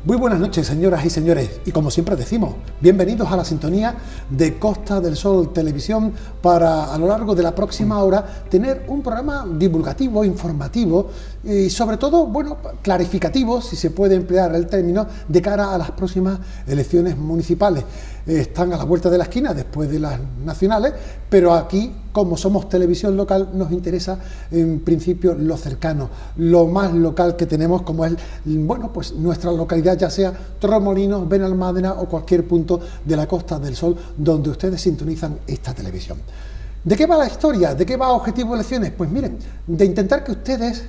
Muy buenas noches, señoras y señores, y como siempre decimos, bienvenidos a la sintonía de Costa del Sol Televisión para a lo largo de la próxima hora tener un programa divulgativo, informativo y sobre todo, bueno, clarificativo, si se puede emplear el término, de cara a las próximas elecciones municipales. Están a la vuelta de la esquina después de las nacionales, pero aquí, como somos televisión local, nos interesa en principio lo cercano, lo más local que tenemos, como es, bueno, pues nuestra localidad, ya sea Torremolinos, Benalmádena o cualquier punto de la Costa del Sol donde ustedes sintonizan esta televisión. ¿De qué va la historia? ¿De qué va Objetivo Elecciones? Pues miren, de intentar que ustedes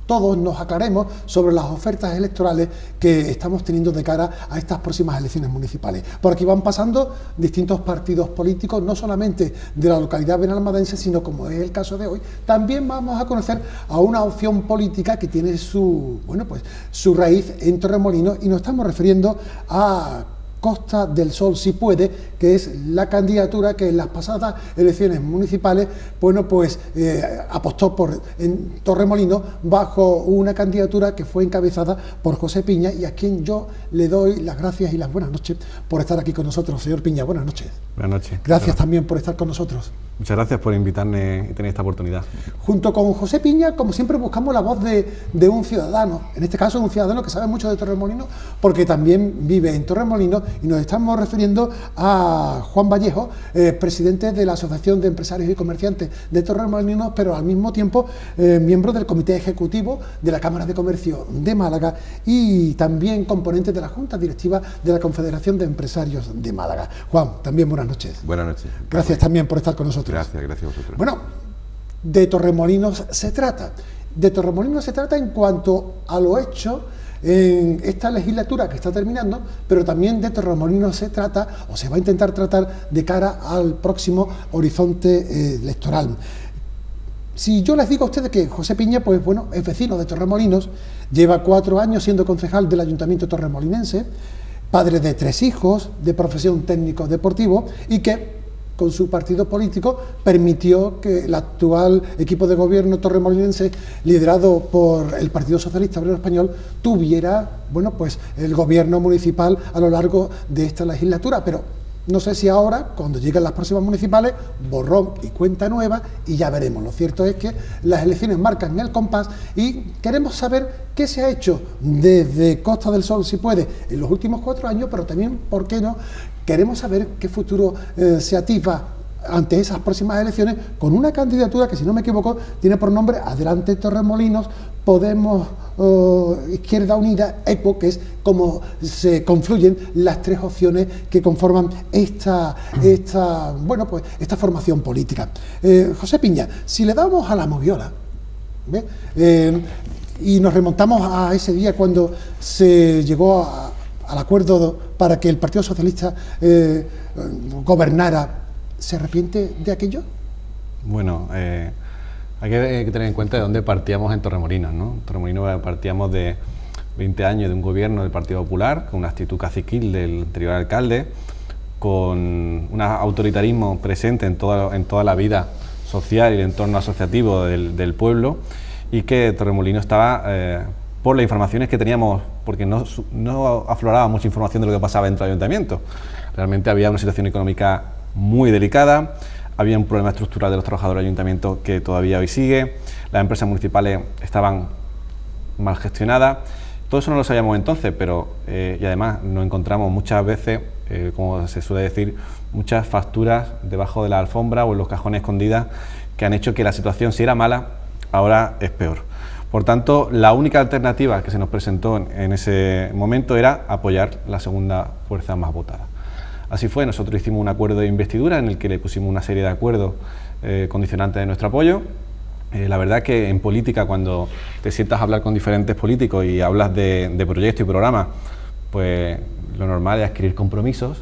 todos nos aclaremos sobre las ofertas electorales que estamos teniendo de cara a estas próximas elecciones municipales. Por aquí van pasando distintos partidos políticos, no solamente de la localidad benalmadense, sino, como es el caso de hoy, también vamos a conocer a una opción política que tiene su, bueno, pues, su raíz en Torremolinos, y nos estamos refiriendo a Costa del Sol Si Puede, que es la candidatura que en las pasadas elecciones municipales, bueno, pues apostó por en Torremolinos bajo una candidatura que fue encabezada por José Piña, y a quien yo le doy las gracias y las buenas noches por estar aquí con nosotros. Señor Piña, buenas noches. Buenas noches. Gracias también por estar con nosotros. Muchas gracias por invitarme y tener esta oportunidad. Junto con José Piña, como siempre, buscamos la voz de un ciudadano, en este caso un ciudadano que sabe mucho de Torremolinos, porque también vive en Torremolinos, y nos estamos refiriendo a Juan Vallejo, presidente de la Asociación de Empresarios y Comerciantes de Torremolinos, pero al mismo tiempo miembro del Comité Ejecutivo de la Cámara de Comercio de Málaga y también componente de la Junta Directiva de la Confederación de Empresarios de Málaga. Juan, también buenas noches. Buenas noches. Gracias también por estar con nosotros. Gracias a vosotros. Bueno, de Torremolinos se trata. De Torremolinos se trata en cuanto a lo hecho en esta legislatura que está terminando, pero también de Torremolinos se trata, o se va a intentar tratar, de cara al próximo horizonte electoral. Si yo les digo a ustedes que José Piña, pues bueno, es vecino de Torremolinos, lleva 4 años siendo concejal del Ayuntamiento torremolinense, padre de 3 hijos, de profesión técnico deportivo, y que con su partido político permitió que el actual equipo de gobierno torremolinense, liderado por el Partido Socialista Obrero Español, tuviera, bueno, pues el gobierno municipal a lo largo de esta legislatura. Pero no sé si ahora, cuando lleguen las próximas municipales, borrón y cuenta nueva, y ya veremos. Lo cierto es que las elecciones marcan el compás y queremos saber qué se ha hecho desde Costa del Sol Si Puede en los últimos 4 años, pero también, ¿por qué no?, queremos saber qué futuro se atisba ante esas próximas elecciones con una candidatura que, si no me equivoco, tiene por nombre Adelante Torremolinos, Podemos, Izquierda Unida, ECO, que es como se confluyen las 3 opciones que conforman esta formación política. José Piña, si le damos a la moviola, y nos remontamos a ese día cuando se llegó al acuerdo para que el Partido Socialista gobernara, ¿se arrepiente de aquello? Bueno, hay que tener en cuenta de dónde partíamos en Torremolinos, ¿no? En Torremolinos partíamos de 20 años de un gobierno del Partido Popular, con una actitud caciquil del anterior alcalde, con un autoritarismo presente en toda la vida social y el entorno asociativo del pueblo, y que Torremolinos estaba, por las informaciones que teníamos, porque no afloraba mucha información de lo que pasaba dentro del ayuntamiento. Realmente había una situación económica muy delicada, había un problema estructural de los trabajadores del ayuntamiento que todavía hoy sigue, las empresas municipales estaban mal gestionadas. Todo eso no lo sabíamos entonces, pero y además nos encontramos muchas veces, como se suele decir, muchas facturas debajo de la alfombra o en los cajones escondidas, que han hecho que la situación, si era mala, ahora es peor. Por tanto, la única alternativa que se nos presentó en ese momento era apoyar la segunda fuerza más votada. Así fue. Nosotros hicimos un acuerdo de investidura en el que le pusimos una serie de acuerdos condicionantes de nuestro apoyo. La verdad que en política, cuando te sientas a hablar con diferentes políticos y hablas de proyectos y programas, pues lo normal es adquirir compromisos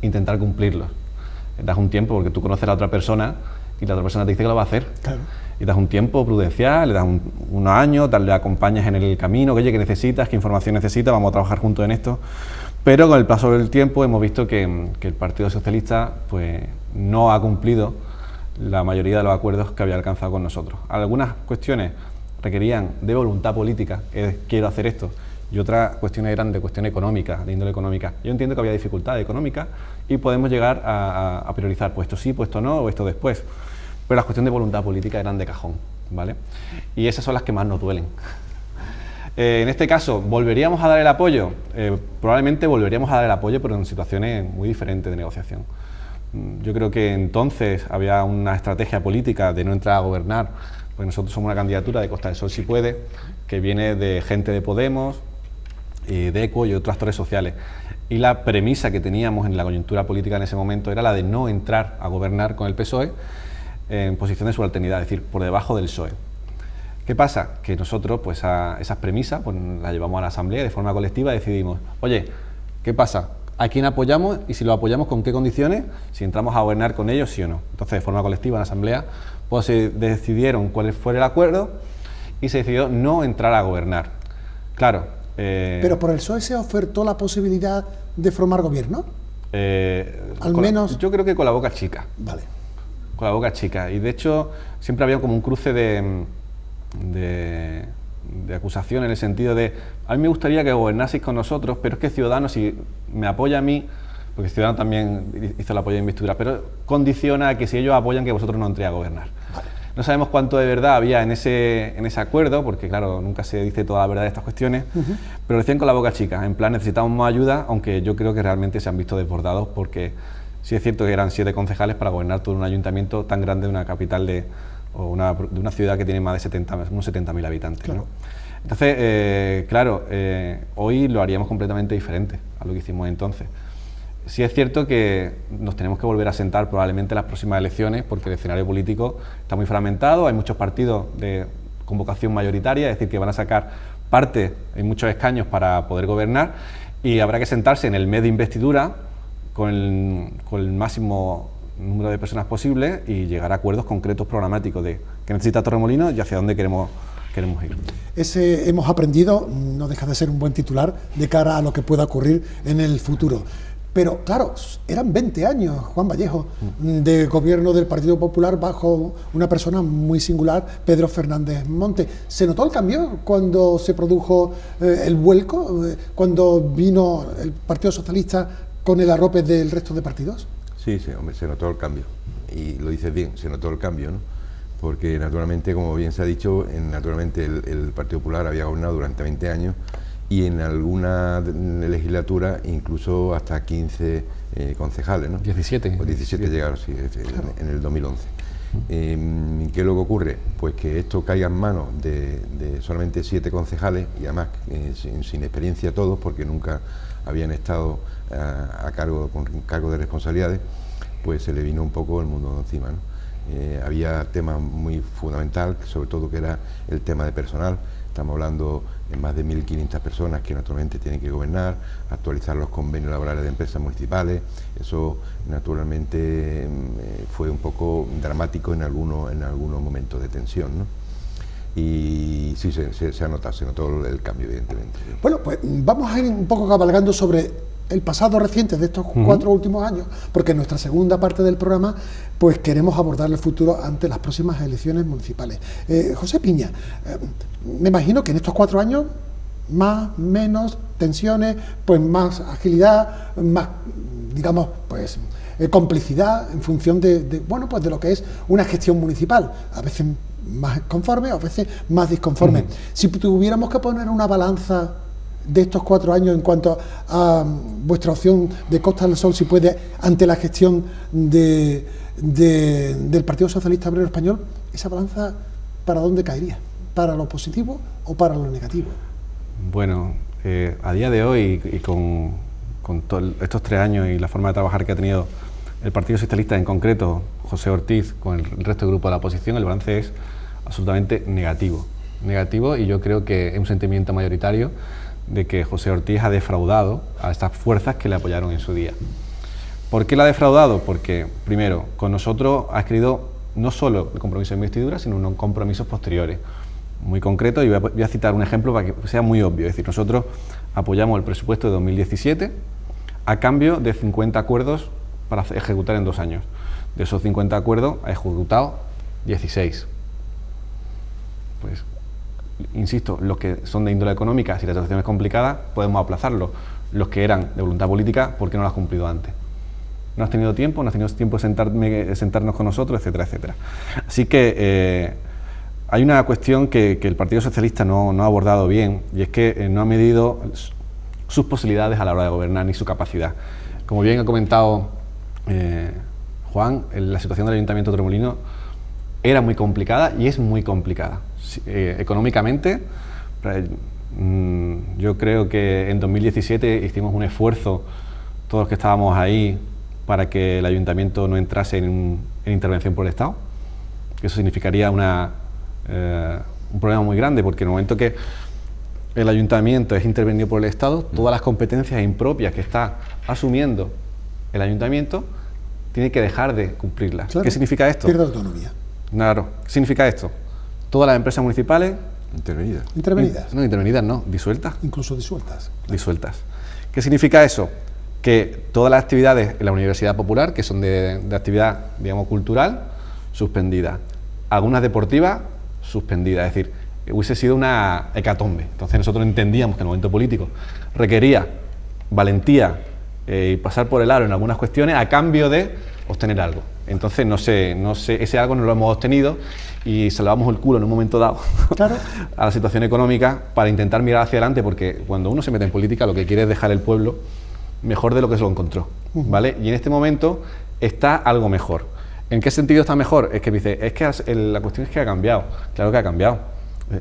e intentar cumplirlos. Das un tiempo, porque tú conoces a la otra persona y la otra persona te dice que lo va a hacer. Claro. Y das un tiempo prudencial, le das unos años, le acompañas en el camino, que oye, ¿qué necesitas? ¿Qué información necesitas? Vamos a trabajar juntos en esto. Pero con el paso del tiempo hemos visto que el Partido Socialista pues no ha cumplido la mayoría de los acuerdos que había alcanzado con nosotros. Algunas cuestiones requerían de voluntad política, quiero hacer esto, y otras cuestiones eran de cuestión económica, de índole económica. Yo entiendo que había dificultades económicas y podemos llegar a priorizar, pues esto sí, pues esto no, o esto después. Pero las cuestiones de voluntad política eran de cajón, ¿vale? Y esas son las que más nos duelen. En este caso, ¿volveríamos a dar el apoyo? Probablemente volveríamos a dar el apoyo, pero en situaciones muy diferentes de negociación. Yo creo que entonces había una estrategia política de no entrar a gobernar, porque nosotros somos una candidatura de Costa del Sol Si Puede, que viene de gente de Podemos, de ECO y otros actores sociales. Y la premisa que teníamos en la coyuntura política en ese momento era la de no entrar a gobernar con el PSOE en posición de subalternidad, es decir, por debajo del PSOE. ¿Qué pasa? Que nosotros, pues a esas premisas, pues las llevamos a la Asamblea y de forma colectiva decidimos, oye, ¿qué pasa? ¿A quién apoyamos? Y si lo apoyamos, ¿con qué condiciones? Si entramos a gobernar con ellos, sí o no. Entonces, de forma colectiva en la Asamblea, pues se decidieron cuál fue el acuerdo y se decidió no entrar a gobernar. Claro. Pero por el PSOE se ofertó la posibilidad de formar gobierno. Al menos. Yo creo que con la boca chica. Vale. Con la boca chica. Y de hecho, siempre había como un cruce de acusación en el sentido de a mí me gustaría que gobernaseis con nosotros, pero es que Ciudadanos, si me apoya a mí, porque Ciudadanos también hizo el apoyo de investidura, pero condiciona a que si ellos apoyan que vosotros no entréis a gobernar. Vale. No sabemos cuánto de verdad había en ese acuerdo, porque claro, nunca se dice toda la verdad de estas cuestiones, pero lo decían con la boca chica, en plan necesitamos más ayuda, aunque yo creo que realmente se han visto desbordados, porque sí es cierto que eran 7 concejales para gobernar todo un ayuntamiento tan grande de una capital de una ciudad que tiene más de unos 70.000 habitantes. Claro. ¿No? Entonces, claro, hoy lo haríamos completamente diferente a lo que hicimos entonces. Sí es cierto que nos tenemos que volver a sentar probablemente en las próximas elecciones, porque el escenario político está muy fragmentado, hay muchos partidos de convocación mayoritaria, es decir, que van a sacar parte en muchos escaños para poder gobernar, y habrá que sentarse en el mes de investidura con el máximo número de personas posible y llegar a acuerdos concretos programáticos de qué necesita Torremolinos y hacia dónde queremos ir. Ese hemos aprendido, no deja de ser un buen titular de cara a lo que pueda ocurrir en el futuro. Pero claro, eran 20 años, Juan Vallejo, de gobierno del Partido Popular bajo una persona muy singular, Pedro Fernández Monte. ¿Se notó el cambio cuando se produjo el vuelco, cuando vino el Partido Socialista con el arrope del resto de partidos? Sí, hombre, se notó el cambio. Y lo dices bien, se notó el cambio, ¿no? Porque naturalmente, como bien se ha dicho, naturalmente el Partido Popular había gobernado durante 20 años y en alguna legislatura incluso hasta 15 concejales, ¿no? 17. Pues 17 llegaron, sí, claro. en el 2011. ¿Qué es lo que ocurre? Pues que esto caiga en manos de solamente 7 concejales y además sin experiencia todos, porque nunca habían estado con cargo de responsabilidades, pues se le vino un poco el mundo encima, ¿no? Había temas muy fundamentales, sobre todo que era el tema de personal. Estamos hablando de más de 1.500 personas que naturalmente tienen que gobernar, actualizar los convenios laborales de empresas municipales. Eso naturalmente fue un poco dramático en algunos momentos de tensión, ¿no? Y sí, se notó el cambio, evidentemente. Bueno, pues vamos a ir un poco cabalgando sobre el pasado reciente de estos 4 últimos años, porque en nuestra segunda parte del programa pues queremos abordar el futuro ante las próximas elecciones municipales. José Piña, me imagino que en estos 4 años, menos tensiones, pues más agilidad, más, digamos, pues complicidad en función de lo que es una gestión municipal, a veces más conforme, a veces más disconforme. Si tuviéramos que poner una balanza de estos 4 años en cuanto a vuestra opción de Costa del Sol Si Puede ante la gestión del Partido Socialista Obrero Español, esa balanza, ¿para dónde caería? ¿Para lo positivo o para lo negativo? Bueno, a día de hoy y con estos 3 años y la forma de trabajar que ha tenido el Partido Socialista, en concreto José Ortiz, con el resto del grupo de la oposición, el balance es absolutamente negativo, y yo creo que es un sentimiento mayoritario de que José Ortiz ha defraudado a estas fuerzas que le apoyaron en su día. ¿Por qué la ha defraudado? Porque, primero, con nosotros ha escrito no solo el compromiso de investidura, sino unos compromisos posteriores, muy concretos, y voy a citar un ejemplo para que sea muy obvio. Es decir, nosotros apoyamos el presupuesto de 2017 a cambio de 50 acuerdos para ejecutar en 2 años. De esos 50 acuerdos ha ejecutado 16. Pues insisto, los que son de índole económica, si la situación es complicada, podemos aplazarlo. Los que eran de voluntad política, ¿por qué no lo has cumplido antes? No has tenido tiempo de sentarnos con nosotros, etcétera, etcétera. Así que hay una cuestión que el Partido Socialista no ha abordado bien, y es que no ha medido sus posibilidades a la hora de gobernar ni su capacidad. Como bien ha comentado Juan, la situación del Ayuntamiento de Torremolinos era muy complicada y es muy complicada. Económicamente, yo creo que en 2017 hicimos un esfuerzo, todos los que estábamos ahí, para que el Ayuntamiento no entrase en intervención por el Estado. Eso significaría un problema muy grande, porque en el momento que el Ayuntamiento es intervenido por el Estado, todas las competencias impropias que está asumiendo el Ayuntamiento tiene que dejar de cumplirlas. Claro. ¿Qué significa esto? Pierde autonomía. Claro. ¿Qué significa esto? Todas las empresas municipales... Intervenidas. No, intervenidas no, disueltas. Incluso disueltas. Claro. Disueltas. ¿Qué significa eso? Que todas las actividades en la Universidad Popular, que son de actividad, digamos, cultural, suspendidas. Algunas deportivas, suspendidas. Es decir, hubiese sido una hecatombe. Entonces nosotros entendíamos que el momento político requería valentía y pasar por el aro en algunas cuestiones a cambio de obtener algo. Entonces no sé, ese algo no lo hemos obtenido y salvamos el culo en un momento dado, claro, a la situación económica para intentar mirar hacia adelante, porque cuando uno se mete en política lo que quiere es dejar el pueblo mejor de lo que se lo encontró, ¿vale? Y en este momento está algo mejor. ¿En qué sentido está mejor? Es que me dice, es que la cuestión es que ha cambiado. Claro que ha cambiado.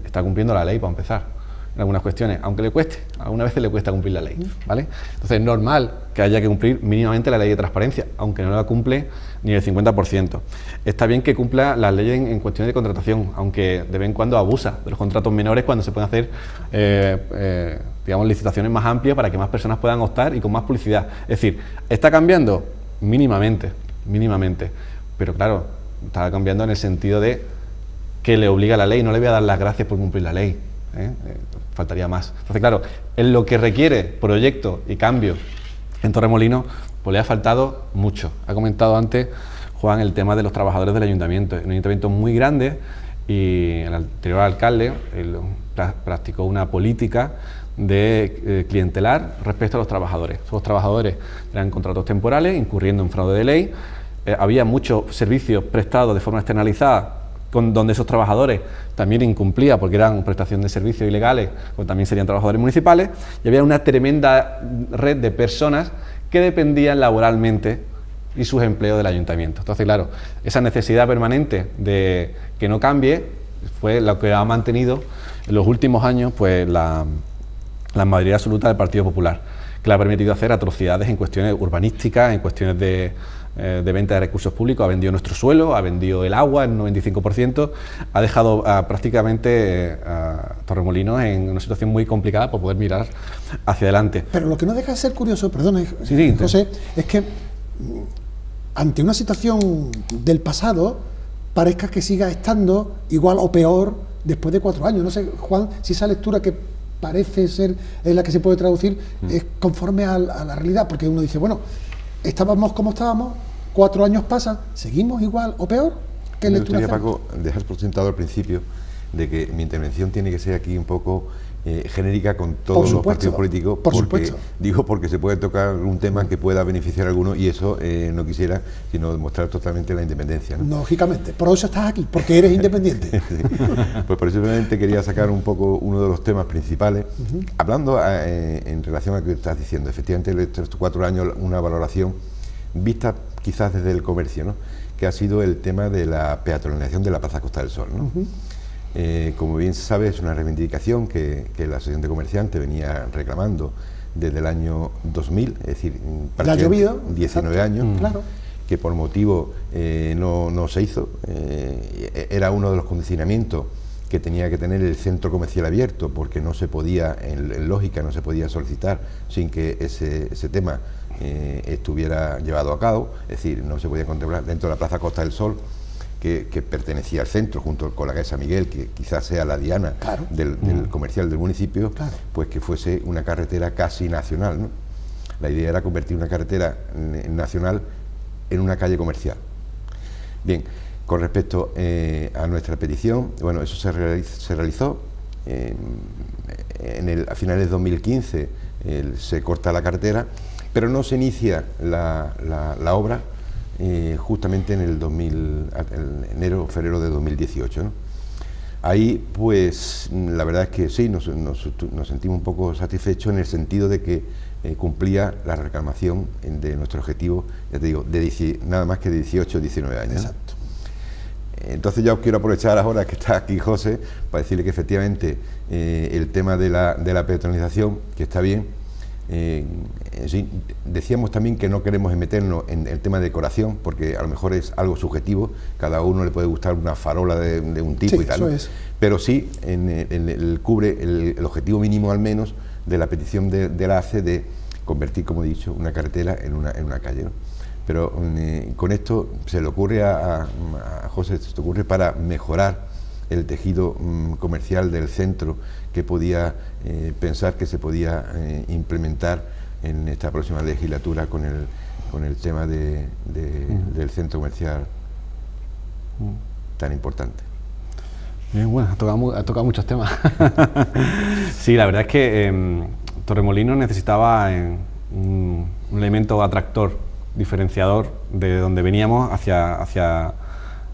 Está cumpliendo la ley para empezar, en algunas cuestiones, aunque le cueste, algunas veces le cuesta cumplir la ley, ¿vale? Entonces es normal que haya que cumplir mínimamente la ley de transparencia, aunque no la cumple ni el 50%. Está bien que cumpla las leyes en cuestiones de contratación, aunque de vez en cuando abusa de los contratos menores cuando se pueden hacer, digamos, licitaciones más amplias para que más personas puedan optar y con más publicidad. Es decir, ¿está cambiando? Mínimamente, pero claro, está cambiando en el sentido de que le obliga a la ley, no le voy a dar las gracias por cumplir la ley, faltaría más. Entonces, claro, en lo que requiere proyecto y cambio en Torremolinos, pues le ha faltado mucho. Ha comentado antes, Juan, el tema de los trabajadores del ayuntamiento. Es un ayuntamiento muy grande y el anterior alcalde practicó una política de clientelar respecto a los trabajadores. Los trabajadores eran contratos temporales, incurriendo en fraude de ley. Había muchos servicios prestados de forma externalizada, donde esos trabajadores también incumplían porque eran prestación de servicios ilegales, o también serían trabajadores municipales, y había una tremenda red de personas que dependían laboralmente y sus empleos del ayuntamiento. Entonces, claro, esa necesidad permanente de que no cambie fue lo que ha mantenido en los últimos años pues la mayoría absoluta del Partido Popular, que le ha permitido hacer atrocidades en cuestiones urbanísticas, en cuestiones de venta de recursos públicos. Ha vendido nuestro suelo, ha vendido el agua en un 95%, ha dejado prácticamente a Torremolinos en una situación muy complicada para poder mirar hacia adelante. Pero lo que no deja de ser curioso, perdón, José, es que ante una situación del pasado parezca que siga estando igual o peor después de 4 años. No sé, Juan, si esa lectura que parece ser en la que se puede traducir es conforme a la realidad, porque uno dice, bueno, estábamos como estábamos, 4 años pasan, ¿seguimos igual o peor? ¿Qué lectura hacemos? Paco, dejas por sentado al principio de que mi intervención tiene que ser aquí un poco genérica con todos los partidos políticos, porque se puede tocar un tema que pueda beneficiar a alguno y eso no quisiera sino demostrar totalmente la independencia, ¿no? Lógicamente, por eso estás aquí, porque eres independiente. Sí. Pues precisamente quería sacar un poco uno de los temas principales, hablando en relación a lo que estás diciendo. Efectivamente, estos 4 años una valoración vista quizás desde el comercio, ¿no?, que ha sido el tema de la peatonalización de la Plaza Costa del Sol, ¿no? Como bien se sabe, es una reivindicación que la Asociación de Comerciantes venía reclamando desde el año 2000, es decir, ha llovido, 19 años, claro, que por motivo no se hizo. Era uno de los condicionamientos que tenía que tener el centro comercial abierto, porque no se podía, en lógica, no se podía solicitar sin que ese tema estuviera llevado a cabo, es decir, no se podía contemplar dentro de la Plaza Costa del Sol, que pertenecía al centro, junto con la calle San Miguel, que quizás sea la diana, claro, del comercial del municipio, claro, pues que fuese una carretera casi nacional, ¿no? La idea era convertir una carretera nacional en una calle comercial. Bien, con respecto a nuestra petición, bueno, eso se realizó, a finales de 2015 se corta la carretera, pero no se inicia la obra justamente en el enero o febrero de 2018, ¿no? Ahí, pues, la verdad es que sí, nos sentimos un poco satisfechos en el sentido de que cumplía la reclamación de nuestro objetivo, ya te digo, nada más que de 18 o 19 años. Exacto. Entonces ya os quiero aprovechar ahora que está aquí José para decirle que efectivamente el tema de la peatonalización, que está bien. Sí, decíamos también que no queremos meternos en el tema de decoración, porque a lo mejor es algo subjetivo, cada uno le puede gustar una farola de un tipo, sí, y tal, eso ¿no? es. Pero sí cubre el objetivo mínimo al menos de la petición de la ACE de convertir, como he dicho, una carretera en una calle, ¿no? Pero con esto se le ocurre a José, se le ocurre para mejorar el tejido comercial del centro, que podía pensar que se podía implementar en esta próxima legislatura con el tema del centro comercial tan importante. Bien, bueno, ha tocado muchos temas. Sí, la verdad es que Torremolinos necesitaba un elemento atractor, diferenciador de donde veníamos hacia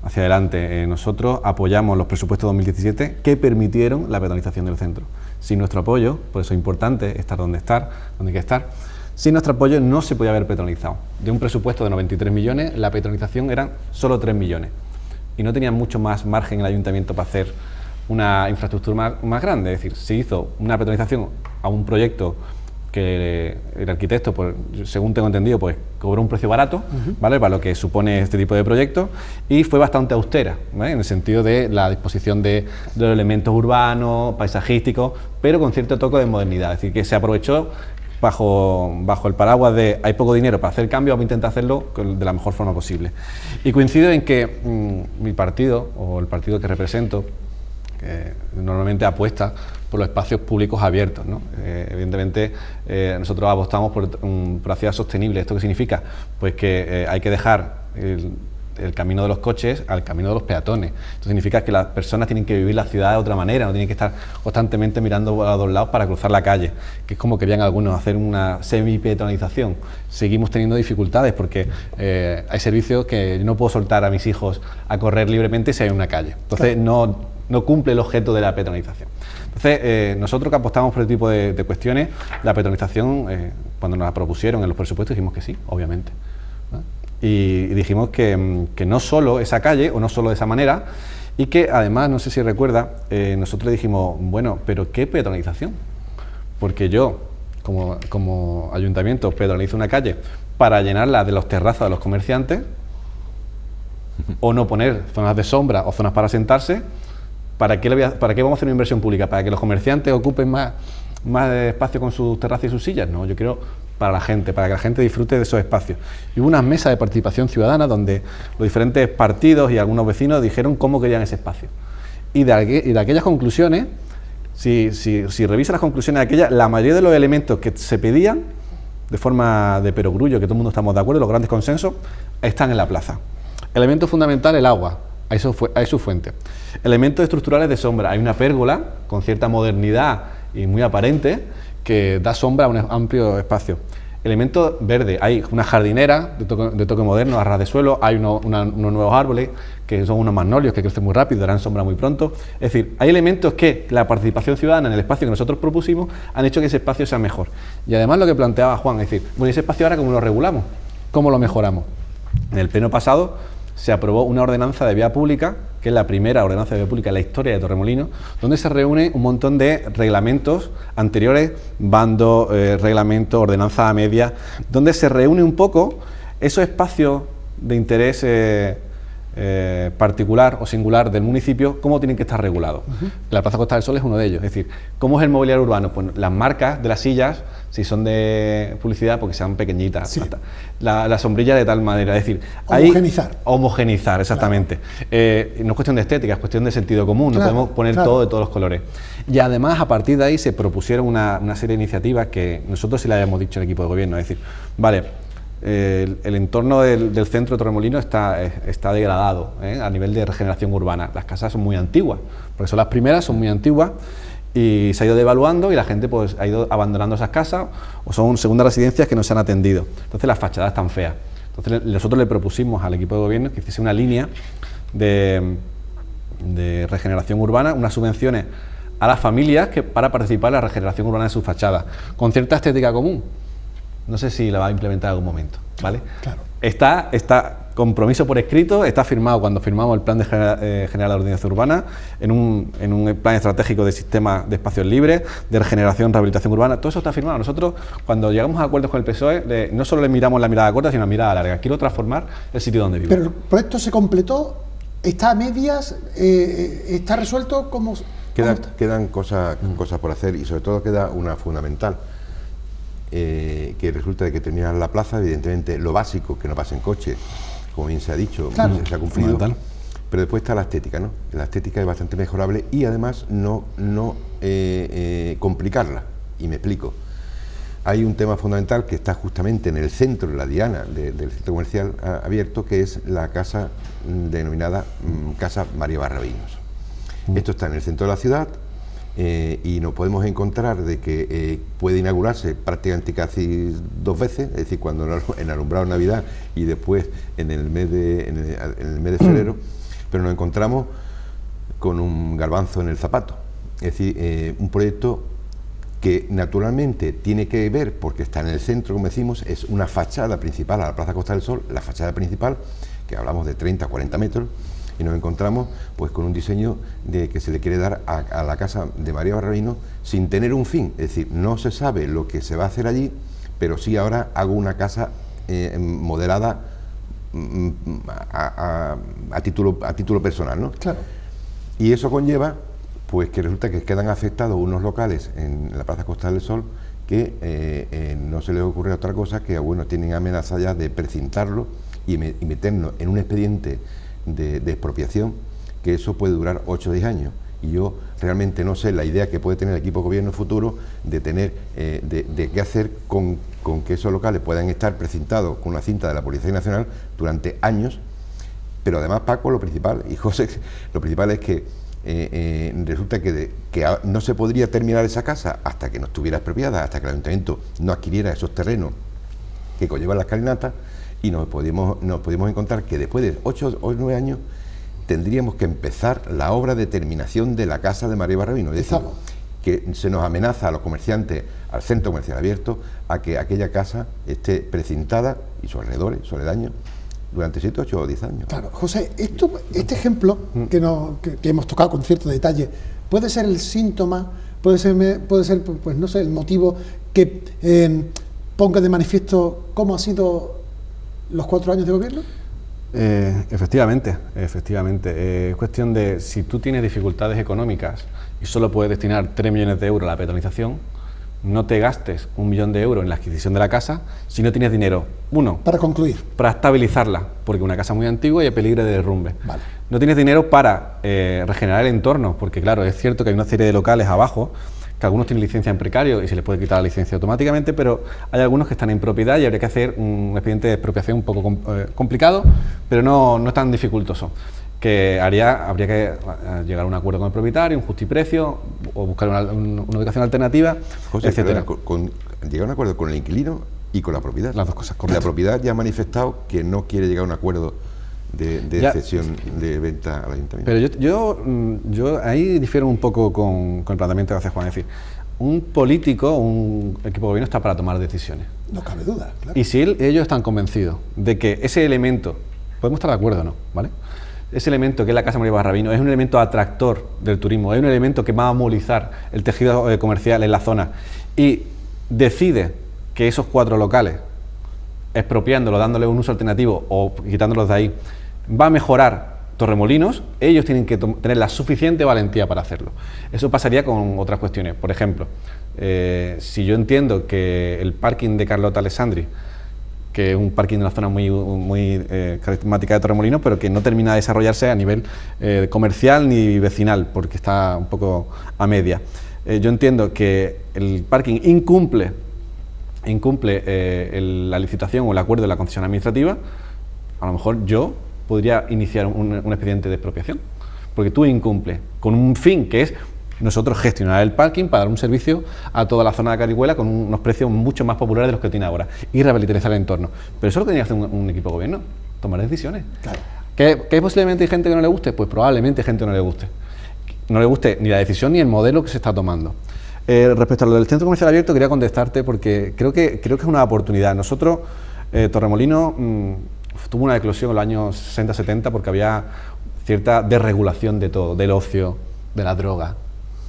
adelante. Nosotros apoyamos los presupuestos 2017 que permitieron la peatonalización del centro. Sin nuestro apoyo, por eso es importante estar donde hay que estar, sin nuestro apoyo no se podía haber peatonalizado. De un presupuesto de 93 millones, la peatonalización eran solo 3 millones. Y no tenía mucho más margen el ayuntamiento para hacer una infraestructura más grande. Es decir, se hizo una peatonalización a un proyecto que el arquitecto, pues, según tengo entendido, pues cobró un precio barato, ¿vale?, para lo que supone este tipo de proyectos, y fue bastante austera, ¿vale?, en el sentido de la disposición de los elementos urbanos, paisajísticos, pero con cierto toque de modernidad. Es decir, que se aprovechó bajo el paraguas de hay poco dinero para hacer cambios, vamos a intentar hacerlo de la mejor forma posible. Y coincido en que mi partido, o el partido que represento, que normalmente apuesta por los espacios públicos abiertos, ¿no? Evidentemente nosotros apostamos por la ciudad sostenible. ¿Esto qué significa? Pues que hay que dejar el camino de los coches al camino de los peatones. Esto significa que las personas tienen que vivir la ciudad de otra manera, no tienen que estar constantemente mirando a dos lados para cruzar la calle, que es como querían algunos hacer una semi-peatonalización. Seguimos teniendo dificultades porque hay servicios que yo no puedo soltar a mis hijos a correr libremente si hay una calle. Entonces no cumple el objeto de la peatonalización. Entonces, nosotros que apostamos por este tipo de cuestiones, la peatonalización, cuando nos la propusieron en los presupuestos, dijimos que sí, obviamente, ¿no? Y dijimos que no solo esa calle, o no solo de esa manera, y que además, no sé si recuerda, nosotros le dijimos, bueno, pero ¿qué peatonalización? Porque yo, como ayuntamiento, peatonalizo una calle para llenarla de los terrazas de los comerciantes, o no poner zonas de sombra o zonas para sentarse. ¿Para qué vamos a hacer una inversión pública? ¿Para que los comerciantes ocupen más espacio con sus terrazas y sus sillas? No, yo quiero para la gente, para que la gente disfrute de esos espacios. Y hubo unas mesas de participación ciudadana donde los diferentes partidos y algunos vecinos dijeron cómo querían ese espacio. Y de aquellas conclusiones, si revisa las conclusiones de aquellas, la mayoría de los elementos que se pedían, de forma de perogrullo, que todo el mundo estamos de acuerdo, los grandes consensos, están en la plaza. Elemento fundamental, el agua. Hay su fuente. Elementos estructurales de sombra. Hay una pérgola con cierta modernidad y muy aparente que da sombra a un amplio espacio. Elementos verdes. Hay una jardinera de toque moderno, a ras de suelo. Hay unos nuevos árboles que son unos magnolios que crecen muy rápido, darán sombra muy pronto. Es decir, hay elementos que la participación ciudadana en el espacio que nosotros propusimos han hecho que ese espacio sea mejor. Y además lo que planteaba Juan, es decir, bueno, ese espacio ahora ¿cómo lo regulamos? ¿Cómo lo mejoramos? En el pleno pasado se aprobó una ordenanza de vía pública, que es la primera ordenanza de vía pública en la historia de Torremolinos, donde se reúne un montón de reglamentos anteriores, bando, reglamento, ordenanza a media, donde se reúne un poco esos espacios de interés particular o singular del municipio, cómo tienen que estar regulados. La Plaza Costa del Sol es uno de ellos. Es decir, ¿cómo es el mobiliario urbano? Pues las marcas de las sillas, si son de publicidad, porque sean pequeñitas, sí. La sombrilla de tal manera, es decir, homogenizar, exactamente. Claro. No es cuestión de estética, es cuestión de sentido común, no podemos poner todo de todos los colores. Y además, a partir de ahí se propusieron una serie de iniciativas que nosotros sí le habíamos dicho al equipo de gobierno, es decir, vale, el entorno del centro de Torremolinos está degradado a nivel de regeneración urbana. Las casas son muy antiguas, porque son las primeras, son muy antiguas, y se ha ido devaluando y la gente pues ha ido abandonando esas casas o son segundas residencias que no se han atendido. Entonces las fachadas están feas. Entonces nosotros le propusimos al equipo de gobierno que hiciese una línea de regeneración urbana, unas subvenciones a las familias para participar en la regeneración urbana de sus fachadas, con cierta estética común. No sé si la va a implementar en algún momento, ¿vale? Claro. Está compromiso por escrito, está firmado cuando firmamos el Plan General de Ordenación Urbana, en un plan estratégico de sistema de espacios libres, de regeneración, rehabilitación urbana, todo eso está firmado. Nosotros, cuando llegamos a acuerdos con el PSOE, no solo le miramos la mirada corta, sino la mirada larga. Quiero transformar el sitio donde vivo. Pero el proyecto se completó, está a medias, está resuelto, ¿cómo está? Quedan cosas por hacer y sobre todo queda una fundamental. Que resulta de que terminar la plaza, evidentemente lo básico, que no pasen coches, como bien se ha dicho, claro, se ha cumplido, pero después está la estética, ¿no? La estética es bastante mejorable y además no complicarla, y me explico. Hay un tema fundamental que está justamente en el centro, en la diana del centro comercial abierto, que es la casa denominada Casa María Barravinos. Esto está en el centro de la ciudad. Y nos podemos encontrar de que puede inaugurarse prácticamente casi 2 veces, es decir, cuando en alumbrado Navidad y después en el mes de febrero, pero nos encontramos con un garbanzo en el zapato. Es decir, un proyecto que naturalmente tiene que ver, porque está en el centro, como decimos, es una fachada principal a la Plaza Costa del Sol, la fachada principal, que hablamos de 30-40 metros, y nos encontramos pues con un diseño que se le quiere dar a la casa de María Barravinos sin tener un fin, es decir, no se sabe lo que se va a hacer allí, pero sí ahora hago una casa modelada a título personal, ¿no? Claro. Y eso conlleva pues que resulta que quedan afectados unos locales en la Plaza Costa del Sol que no se les ocurre otra cosa que, bueno, tienen amenaza ya de precintarlo y meternos en un expediente de expropiación, que eso puede durar 8 o 10 años. Y yo realmente no sé la idea que puede tener el equipo de gobierno futuro de tener de qué hacer con que esos locales puedan estar precintados con una cinta de la Policía Nacional durante años. Pero además, Paco, lo principal, y José, lo principal es que resulta que no se podría terminar esa casa hasta que no estuviera expropiada, hasta que el ayuntamiento no adquiriera esos terrenos que conllevan la escalinata. Y nos podíamos encontrar que después de 8 o 9 años tendríamos que empezar la obra de terminación de la casa de María Barravinos. Es decir, que se nos amenaza a los comerciantes, al centro comercial abierto, a que aquella casa esté precintada y sus alrededores, sus aledaños, durante 7, 8 o 10 años. Claro, José, este ejemplo que hemos tocado con cierto detalle, puede ser el síntoma, puede ser pues no sé, el motivo que ponga de manifiesto cómo ha sido los 4 años de gobierno. Efectivamente. Es cuestión de, si tú tienes dificultades económicas y solo puedes destinar 3 millones de euros a la peatonalización, no te gastes 1 millón de euros en la adquisición de la casa si no tienes dinero, para estabilizarla, porque una casa muy antigua y hay peligro de derrumbe. Vale. No tienes dinero para regenerar el entorno, porque claro, es cierto que hay una serie de locales abajo que algunos tienen licencia en precario y se les puede quitar la licencia automáticamente, pero hay algunos que están en propiedad y habría que hacer un expediente de expropiación un poco complicado, pero no es tan dificultoso, que habría que llegar a un acuerdo con el propietario, un justiprecio, o buscar una ubicación alternativa, José, etcétera. Llegar a un acuerdo con el inquilino y con la propiedad. Las dos cosas, correcto. La propiedad ya ha manifestado que no quiere llegar a un acuerdo de cesión de venta al ayuntamiento. Pero yo ahí difiero un poco con el planteamiento que hace Juan. Es decir, un político, un equipo de gobierno está para tomar decisiones. No cabe duda, claro. Y si ellos están convencidos de que ese elemento, podemos estar de acuerdo o no, ¿vale? Ese elemento que es la Casa María Barravinos es un elemento atractor del turismo, es un elemento que va a movilizar el tejido comercial en la zona, y decide que esos 4 locales, expropiándolo, dándole un uso alternativo o quitándolos de ahí, va a mejorar Torremolinos, ellos tienen que tener la suficiente valentía para hacerlo. Eso pasaría con otras cuestiones. Por ejemplo, si yo entiendo que el parking de Carlota Alessandri, que es un parking de una zona muy carismática de Torremolinos, pero que no termina de desarrollarse a nivel comercial ni vecinal, porque está un poco a media. Yo entiendo que el parking incumple la licitación o el acuerdo de la concesión administrativa. A lo mejor yo podría iniciar un expediente de expropiación, porque tú incumples con un fin que es nosotros gestionar el parking para dar un servicio a toda la zona de Carihuela con unos precios mucho más populares de los que tiene ahora y revitalizar el entorno. Pero eso lo tenía que hacer un equipo de gobierno, tomar decisiones. Claro. ¿Que posiblemente hay gente que no le guste? Pues probablemente hay gente que no le guste. No le guste ni la decisión ni el modelo que se está tomando. Respecto a lo del centro comercial abierto, quería contestarte porque creo que es una oportunidad. Nosotros, Torremolinos, tuvo una eclosión en los años 60-70 porque había cierta desregulación de todo, del ocio, de la droga,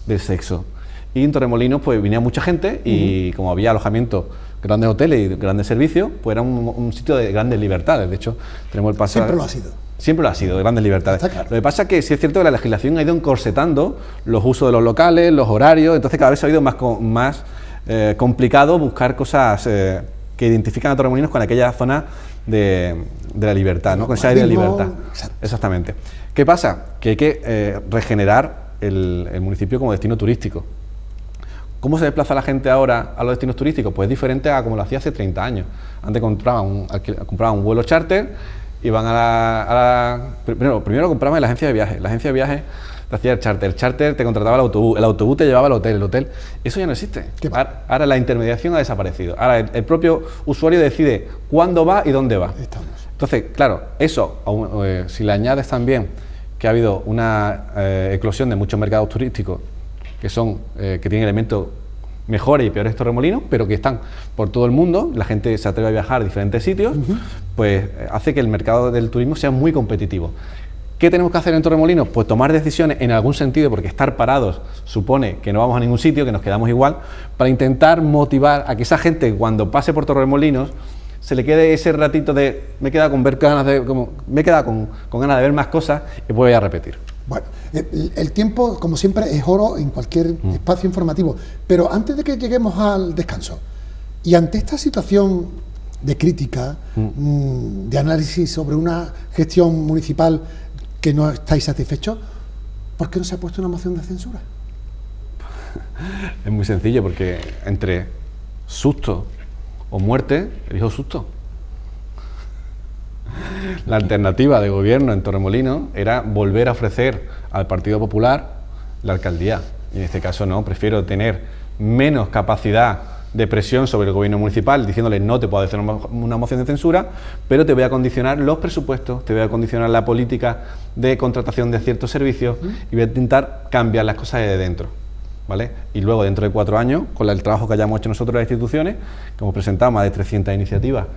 del sexo. Y en Torremolinos pues venía mucha gente y como había alojamientos, grandes hoteles y grandes servicios, pues era un sitio de grandes libertades. De hecho, tenemos el pasado... Siempre lo ha sido. Siempre lo ha sido, de grandes libertades. Está claro. Lo que pasa es que sí es cierto que la legislación ha ido encorsetando los usos de los locales, los horarios, entonces cada vez ha ido más complicado buscar cosas que identifican a Torremolinos con aquella zona de la libertad, ¿no? Con esa idea de libertad. Exacto. Exactamente. ¿Qué pasa? Que hay que regenerar el municipio como destino turístico. ¿Cómo se desplaza la gente ahora a los destinos turísticos? Pues es diferente a como lo hacía hace 30 años. Antes compraban un vuelo charter, iban primero compraban en la agencia de viajes. La agencia de viajes te hacía el charter te contrataba el autobús te llevaba al hotel. Eso ya no existe. Ahora la intermediación ha desaparecido. Ahora el propio usuario decide cuándo va y dónde va. Estamos. Entonces, claro, eso, si le añades también que ha habido una eclosión de muchos mercados turísticos que tienen elementos mejores y peores Torremolinos, pero que están por todo el mundo, la gente se atreve a viajar a diferentes sitios, pues hace que el mercado del turismo sea muy competitivo. ¿Qué tenemos que hacer en Torremolinos? Pues tomar decisiones en algún sentido, porque estar parados supone que no vamos a ningún sitio, que nos quedamos igual, para intentar motivar a que esa gente cuando pase por Torremolinos se le quede ese ratito de me he quedado con ganas de ver más cosas y voy a repetir. Bueno, el tiempo, como siempre, es oro en cualquier espacio informativo. Pero antes de que lleguemos al descanso, y ante esta situación de crítica, de análisis sobre una gestión municipal que no estáis satisfechos, ¿por qué no se ha puesto una moción de censura? Es muy sencillo, porque entre susto o muerte, elijo susto. La alternativa de gobierno en Torremolinos era volver a ofrecer al Partido Popular la alcaldía. Y en este caso no, prefiero tener menos capacidad de presión sobre el gobierno municipal, diciéndole no te puedo hacer una moción de censura, pero te voy a condicionar los presupuestos, te voy a condicionar la política de contratación de ciertos servicios y voy a intentar cambiar las cosas de dentro. ¿Vale? Y luego, dentro de 4 años, con el trabajo que hayamos hecho nosotros las instituciones, que hemos presentado más de 300 iniciativas,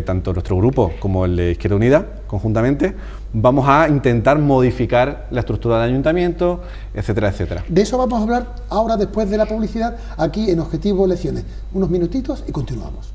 tanto nuestro grupo como el de Izquierda Unida, conjuntamente, vamos a intentar modificar la estructura del ayuntamiento, etcétera, etcétera. De eso vamos a hablar ahora, después de la publicidad, aquí en Objetivo Elecciones. Unos minutitos y continuamos.